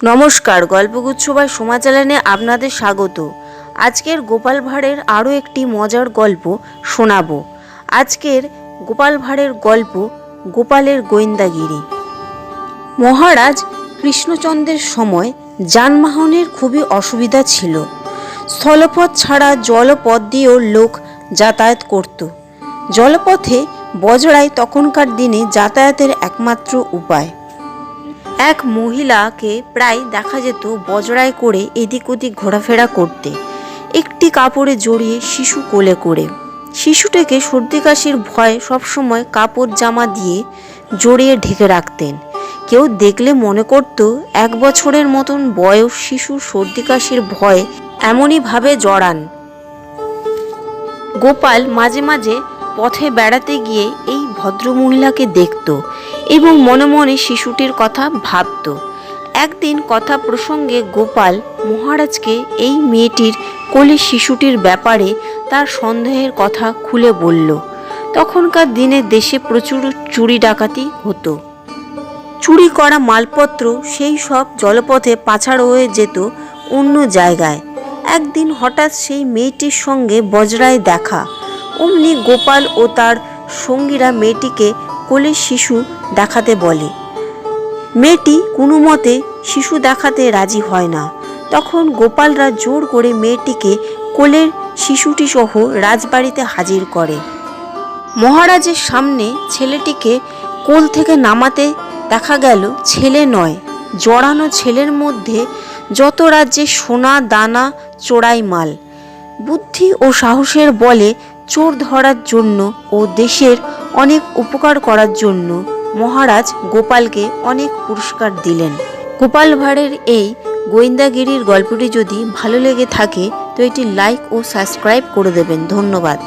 নমস্কার, গল্পগুচ্ছ বাই সোমা চ্যানেলে আপনাদের স্বাগত। আজকের গোপাল ভাঁড়ের আরও একটি মজার গল্প শোনাবো। আজকের গোপাল ভাঁড়ের গল্প গোপালের গোয়েন্দাগিরি। মহারাজ কৃষ্ণচন্দ্রের সময় যানবাহনের খুবই অসুবিধা ছিল। স্থলপথ ছাড়া জলপথ দিয়েও লোক যাতায়াত করত। জলপথে বজরাই তখনকার দিনে যাতায়াতের একমাত্র উপায়। এক মহিলাকে প্রায় দেখা যেত বজরায় করে এদিক ওদিক ঘোরাফেরা করতে, একটি কাপড়ে জড়িয়ে শিশু কোলে করে। শিশুটিকে সর্দি কাশির ভয়ে সবসময় কাপড় জামা দিয়ে জড়িয়ে ঢেকে রাখতেন। কেউ দেখলে মনে করত 1 বছরের মতন বয়স শিশু সর্দি কাশির ভয়ে এমনইভাবে জড়ান। গোপাল মাঝে মাঝে পথে বেড়াতে গিয়ে এই ভদ্রমহিলাকে দেখত এবং মনে মনে শিশুটির কথা ভাবত। একদিন কথা প্রসঙ্গে গোপাল মহারাজকে এই মেয়েটির কোলে শিশুটির ব্যাপারে তার সন্দেহের কথা খুলে বলল। তখনকার দিনে দেশে প্রচুর চুরি ডাকাতি হতো। চুরি করা মালপত্র সেই সব জলপথে পাচার হয়ে যেত অন্য জায়গায়। একদিন হঠাৎ সেই মেয়েটির সঙ্গে বজরায় দেখা। অমনি গোপাল ও তার সঙ্গীরা মেয়েটিকে কোলে শিশু দেখাতে বলে। মেয়েটি কোনো মতে শিশু দেখাতে রাজি হয় না। তখন গোপালরা জোর করে মেয়েটিকে কোলের শিশুটি সহ রাজবাড়িতে হাজির করে। মহারাজের সামনে ছেলেটিকে কোল থেকে নামাতে দেখা গেল ছেলে নয়, জড়ানো ছেলের মধ্যে যত রাজ্যে সোনা দানা চোরাই মাল। বুদ্ধি ও সাহসের বলে চোর ধরার জন্য ও দেশের অনেক উপকার করার জন্য মহারাজ গোপালকে অনেক পুরস্কার দিলেন। গোপাল ভাঁড়ের এই গোয়েন্দাগিরির গল্পটি যদি ভালো লেগে থাকে তো এটি লাইক ও সাবস্ক্রাইব করে দেবেন। ধন্যবাদ।